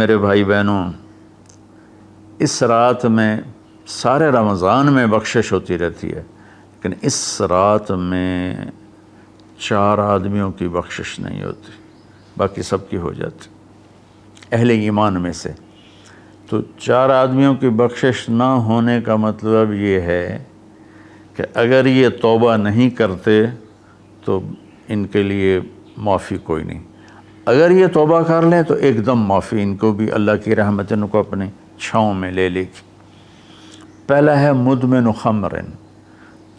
میرے بھائی بہنوں، اس رات میں سارے رمضان میں بخشش ہوتی رہتی ہے، لیکن اس رات میں 4 آدمیوں کی بخشش نہیں ہوتی، باقی سب کی ہو جاتی اہل ایمان میں سے۔ تو 4 آدمیوں کی بخشش نہ ہونے کا مطلب یہ ہے کہ اگر یہ توبہ نہیں کرتے تو ان کے لیے معافی کوئی نہیں، اگر یہ توبہ کر لیں تو ایک دم معافی، ان کو بھی اللہ کی رحمت ان کو اپنے چھاؤں میں لے لے گی۔ پہلا ہے مدمن خمر،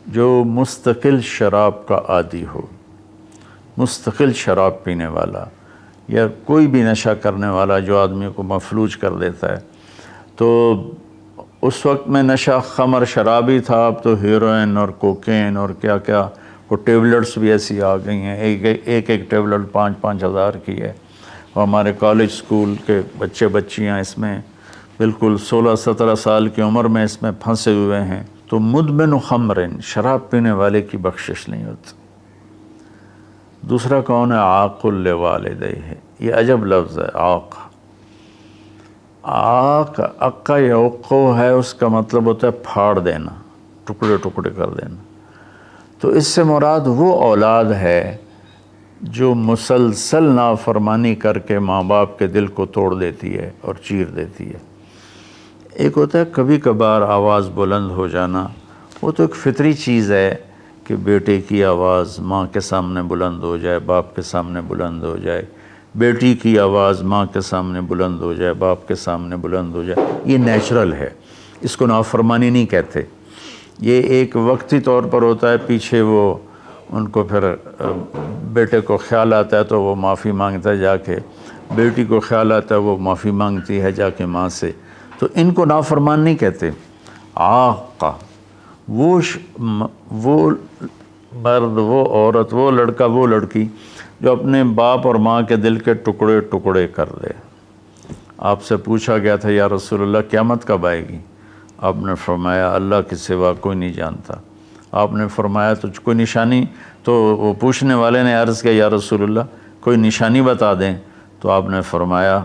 جو مستقل شراب کا عادی ہو، مستقل شراب پینے والا یا کوئی بھی نشہ کرنے والا جو آدمی کو مفلوج کر دیتا ہے۔ تو اس وقت میں نشہ خمر شرابی تھا، اب تو ہیروئن اور کوکین اور کیا کیا وہ ٹیبلٹس بھی ایسی آ گئی ہیں، ایک ٹیبلٹ 5-5 ہزار کی ہے، اور ہمارے کالج سکول کے بچے بچیاں اس میں بالکل 16-17 سال کی عمر میں اس میں پھنسے ہوئے ہیں۔ تو مدمن خمرن، شراب پینے والے کی بخشش نہیں ہوتی۔ دوسرا کون ہے؟ عاق لوالدیہ، یہ عجب لفظ ہے، عاق۔ عاق، عقا یعقو ہے، اس کا مطلب ہوتا ہے پھاڑ دینا، ٹکڑے ٹکڑے کر دینا۔ تو اس سے مراد وہ اولاد ہے جو مسلسل نافرمانی کر کے ماں باپ کے دل کو توڑ دیتی ہے اور چیر دیتی ہے۔ ایک ہوتا ہے کبھی کبھار آواز بلند ہو جانا، وہ تو ایک فطری چیز ہے کہ بیٹے کی آواز ماں کے سامنے بلند ہو جائے، باپ کے سامنے بلند ہو جائے، بیٹی کی آواز ماں کے سامنے بلند ہو جائے، باپ کے سامنے بلند ہو جائے، یہ نیچرل ہے، اس کو نافرمانی نہیں کہتے۔ یہ ایک وقتی طور پر ہوتا ہے، پیچھے وہ ان کو پھر بیٹے کو خیال آتا ہے تو وہ معافی مانگتا ہے جا کے، بیٹی کو خیال آتا ہے وہ معافی مانگتی ہے جا کے ماں سے، تو ان کو نافرمان نہیں کہتے۔ عاقہ، وہ مرد، وہ عورت، وہ لڑکا، وہ لڑکی جو اپنے باپ اور ماں کے دل کے ٹکڑے ٹکڑے کر دے۔ آپ سے پوچھا گیا تھا یا رسول اللہ قیامت کب آئے گی؟ آپ نے فرمایا اللہ کے سوا کوئی نہیں جانتا۔ آپ نے فرمایا تو کوئی نشانی؟ تو وہ پوچھنے والے نے عرض کیا یا رسول اللہ کوئی نشانی بتا دیں، تو آپ نے فرمایا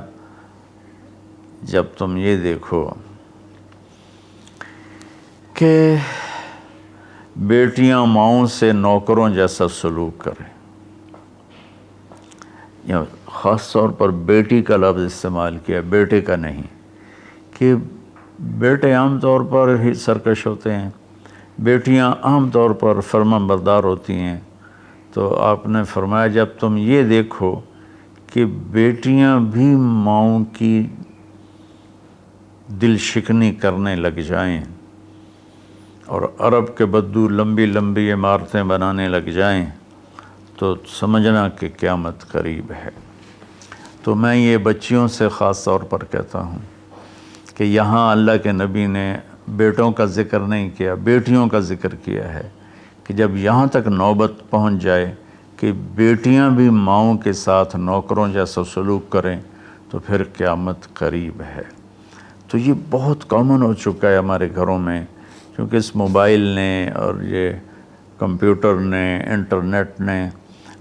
جب تم یہ دیکھو کہ بیٹیاں ماؤں سے نوکروں جیسا سلوک کریں، یا خاص طور پر بیٹی کا لفظ استعمال کیا، بیٹے کا نہیں، کہ بیٹے عام طور پر ہی سرکش ہوتے ہیں، بیٹیاں عام طور پر فرمان بردار ہوتی ہیں۔ تو آپ نے فرمایا جب تم یہ دیکھو کہ بیٹیاں بھی ماؤں کی دل شکنی کرنے لگ جائیں اور عرب کے بدو لمبی لمبی عمارتیں بنانے لگ جائیں، تو سمجھنا کہ قیامت قریب ہے۔ تو میں یہ بچیوں سے خاص طور پر کہتا ہوں کہ یہاں اللہ کے نبی نے بیٹوں کا ذکر نہیں کیا، بیٹیوں کا ذکر کیا ہے، کہ جب یہاں تک نوبت پہنچ جائے کہ بیٹیاں بھی ماؤں کے ساتھ نوکروں جیسا سلوک کریں تو پھر قیامت قریب ہے۔ تو یہ بہت کامن ہو چکا ہے ہمارے گھروں میں، کیونکہ اس موبائل نے اور یہ کمپیوٹر نے، انٹرنیٹ نے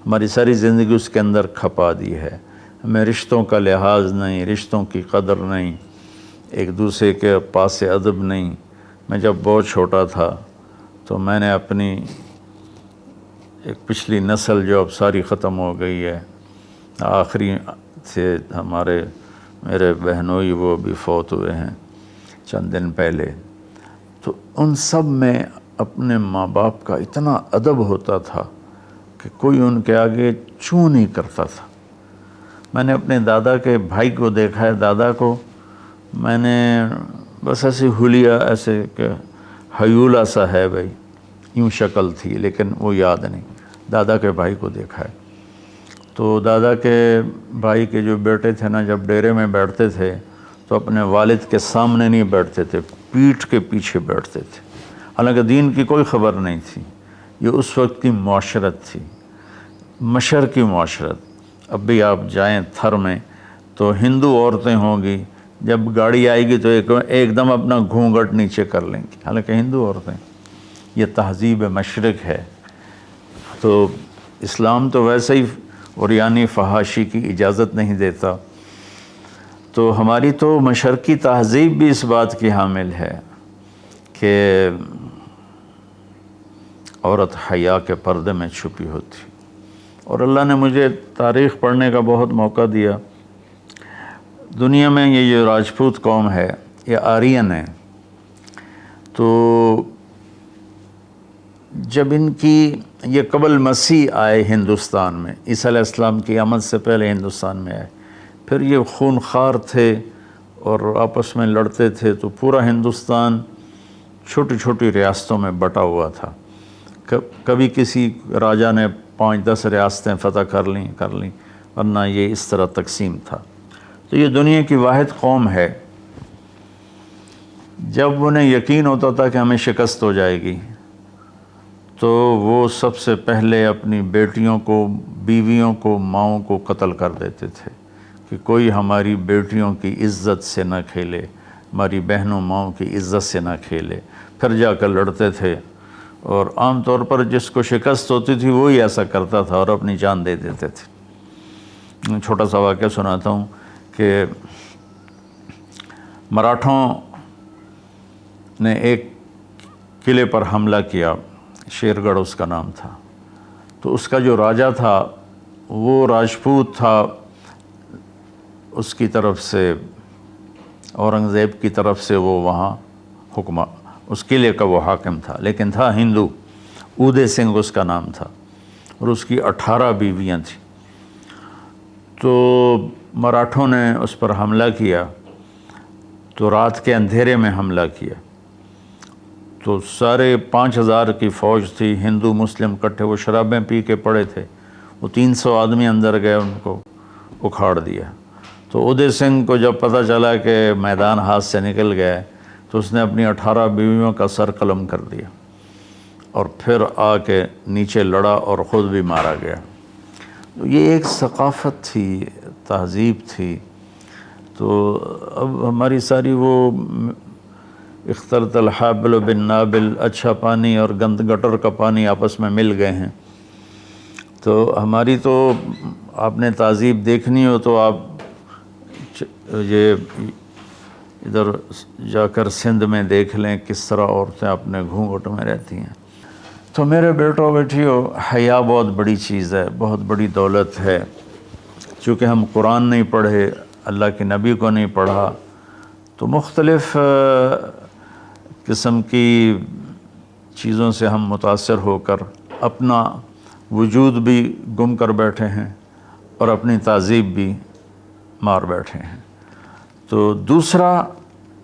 ہماری ساری زندگی اس کے اندر کھپا دی ہے۔ ہمیں رشتوں کا لحاظ نہیں، رشتوں کی قدر نہیں، ایک دوسرے کے پاس ادب نہیں۔ میں جب بہت چھوٹا تھا تو میں نے اپنی ایک پچھلی نسل جو اب ساری ختم ہو گئی ہے، آخری سے میرے بہنوئی وہ بھی فوت ہوئے ہیں چند دن پہلے، تو ان سب میں اپنے ماں باپ کا اتنا ادب ہوتا تھا کہ کوئی ان کے آگے چوں نہیں کرتا تھا۔ میں نے اپنے دادا کے بھائی کو دیکھا ہے، دادا کو میں نے بس ایسے حلیہ، ایسے کہ حیولہ سا ہے بھائی، یوں شکل تھی لیکن وہ یاد نہیں، دادا کے بھائی کو دیکھا ہے۔ تو دادا کے بھائی کے جو بیٹے تھے نا، جب ڈیرے میں بیٹھتے تھے تو اپنے والد کے سامنے نہیں بیٹھتے تھے، پیٹھ کے پیچھے بیٹھتے تھے، حالانکہ دین کی کوئی خبر نہیں تھی۔ یہ اس وقت کی معاشرت تھی، مشرقی معاشرت۔ اب بھی آپ جائیں تھر میں تو ہندو عورتیں ہوں گی، جب گاڑی آئے گی تو ایک دم اپنا گھونگھٹ نیچے کر لیں گی، حالانکہ ہندو عورتیں۔ یہ تہذیب مشرق ہے۔ تو اسلام تو ویسے ہی عریانی فحاشی کی اجازت نہیں دیتا۔ تو ہماری تو مشرقی تہذیب بھی اس بات کی حامل ہے کہ عورت حیا کے پردے میں چھپی ہوتی، اور اللہ نے مجھے تاریخ پڑھنے کا بہت موقع دیا۔ دنیا میں یہ جو راجپوت قوم ہے یہ آرین ہے، تو جب ان کی یہ قبل مسیح آئے ہندوستان میں، عیسیٰ علیہ السلام کی آمد سے پہلے ہندوستان میں آئے، پھر یہ خونخوار تھے اور آپس میں لڑتے تھے، تو پورا ہندوستان چھوٹی چھوٹی ریاستوں میں بٹا ہوا تھا۔ کبھی کسی راجا نے 5-10 ریاستیں فتح کر لیں، ورنہ یہ اس طرح تقسیم تھا۔ تو یہ دنیا کی واحد قوم ہے، جب انہیں یقین ہوتا تھا کہ ہمیں شکست ہو جائے گی تو وہ سب سے پہلے اپنی بیٹیوں کو، بیویوں کو، ماؤں کو قتل کر دیتے تھے کہ کوئی ہماری بیٹیوں کی عزت سے نہ کھیلے، ہماری بہنوں ماؤں کی عزت سے نہ کھیلے۔ پھر جا کر لڑتے تھے، اور عام طور پر جس کو شکست ہوتی تھی وہی ایسا کرتا تھا اور اپنی جان دے دیتے تھے۔ چھوٹا سا واقعہ سناتا ہوں کہ مراٹھوں نے ایک قلعے پر حملہ کیا، شیر گڑھ اس کا نام تھا، تو اس کا جو راجا تھا وہ راجپوت تھا، اس کی طرف سے اورنگزیب کی طرف سے وہ وہاں اس قلعے کا وہ حاکم تھا، لیکن تھا ہندو، اودے سنگھ اس کا نام تھا، اور اس کی 18 بیویاں تھیں۔ تو مراٹھوں نے اس پر حملہ کیا، تو رات کے اندھیرے میں حملہ کیا، تو سارے 5000 کی فوج تھی، ہندو مسلم کٹھے، وہ شرابیں پی کے پڑے تھے، وہ 300 آدمی اندر گئے، ان کو اکھاڑ دیا۔ تو اودے سنگھ کو جب پتہ چلا کہ میدان ہاتھ سے نکل گئے تو اس نے اپنی 18 بیویوں کا سر قلم کر دیا، اور پھر آ کے نیچے لڑا اور خود بھی مارا گیا۔ تو یہ ایک ثقافت تھی، تہذیب تھی۔ تو اب ہماری ساری وہ اختلط الحابل بالنابل، اچھا پانی اور گند گٹر کا پانی آپس میں مل گئے ہیں۔ تو ہماری تو آپ نے تہذیب دیکھنی ہو تو آپ یہ ادھر جا کر سندھ میں دیکھ لیں کس طرح عورتیں اپنے گھونگھٹ میں رہتی ہیں۔ تو میرے بیٹوں بیٹیوں، حیا بہت بڑی چیز ہے، بہت بڑی دولت ہے۔ چونکہ ہم قرآن نہیں پڑھے، اللہ کے نبی کو نہیں پڑھا، تو مختلف قسم کی چیزوں سے ہم متاثر ہو کر اپنا وجود بھی گم کر بیٹھے ہیں اور اپنی تہذیب بھی مار بیٹھے ہیں۔ تو دوسرا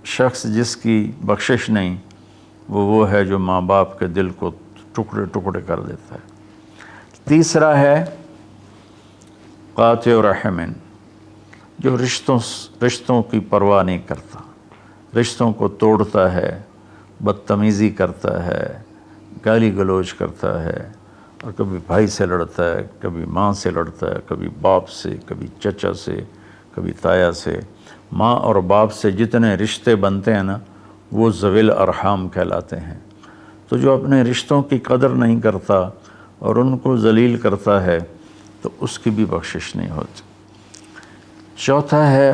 شخص جس کی بخشش نہیں، وہ ہے جو ماں باپ کے دل کو ٹکڑے ٹکڑے کر دیتا ہے۔ تیسرا ہے قاطع رحم، جو رشتوں کی پرواہ نہیں کرتا، رشتوں کو توڑتا ہے، بدتمیزی کرتا ہے، گالی گلوچ کرتا ہے، اور کبھی بھائی سے لڑتا ہے، کبھی ماں سے لڑتا ہے، کبھی باپ سے، کبھی چچا سے، کبھی تایا سے۔ ماں اور باپ سے جتنے رشتے بنتے ہیں نا، وہ ذوی الارحام کہلاتے ہیں۔ تو جو اپنے رشتوں کی قدر نہیں کرتا اور ان کو ذلیل کرتا ہے تو اس کی بھی بخشش نہیں ہوتی۔ چوتھا ہے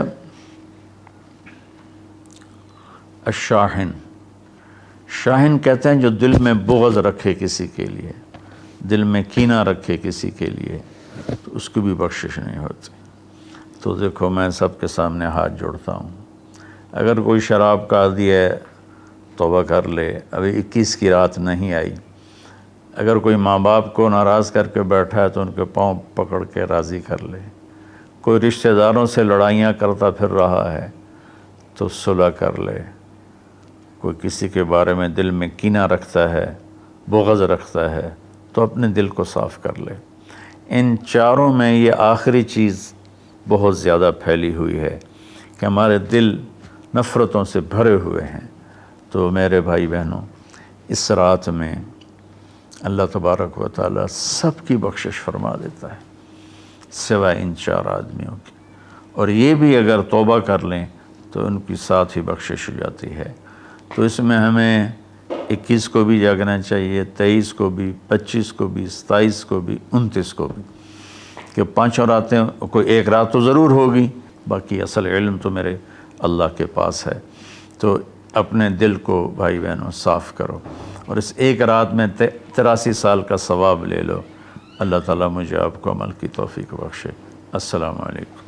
الشاحن۔ شاحن کہتے ہیں جو دل میں بغض رکھے کسی کے لیے، دل میں کینہ رکھے کسی کے لیے، تو اس کی بھی بخشش نہیں ہوتی۔ تو دیکھو، میں سب کے سامنے ہاتھ جوڑتا ہوں، اگر کوئی شراب کا عادی ہے توبہ کر لے، ابھی 21 کی رات نہیں آئی۔ اگر کوئی ماں باپ کو ناراض کر کے بیٹھا ہے تو ان کے پاؤں پکڑ کے راضی کر لے۔ کوئی رشتہ داروں سے لڑائیاں کرتا پھر رہا ہے تو صلح کر لے۔ کوئی کسی کے بارے میں دل میں کینہ رکھتا ہے، بغض رکھتا ہے، تو اپنے دل کو صاف کر لے۔ ان چاروں میں یہ آخری چیز بہت زیادہ پھیلی ہوئی ہے کہ ہمارے دل نفرتوں سے بھرے ہوئے ہیں۔ تو میرے بھائی بہنوں، اس رات میں اللہ تبارک و تعالیٰ سب کی بخشش فرما دیتا ہے سوائے ان 4 آدمیوں کی، اور یہ بھی اگر توبہ کر لیں تو ان کی ساتھ ہی بخشش ہو جاتی ہے۔ تو اس میں ہمیں 21 کو بھی جاگنا چاہیے، 23 کو بھی، 25 کو بھی، 27 کو بھی، 29 کو بھی، کہ 5 راتیں، کوئی ایک رات تو ضرور ہوگی باقی اصل علم تو میرے اللہ کے پاس ہے۔ تو اپنے دل کو بھائی بہنوں صاف کرو، اور اس ایک رات میں 83 سال کا ثواب لے لو۔ اللہ تعالیٰ مجھے آپ کو عمل کی توفیق بخشے۔ السلام علیکم۔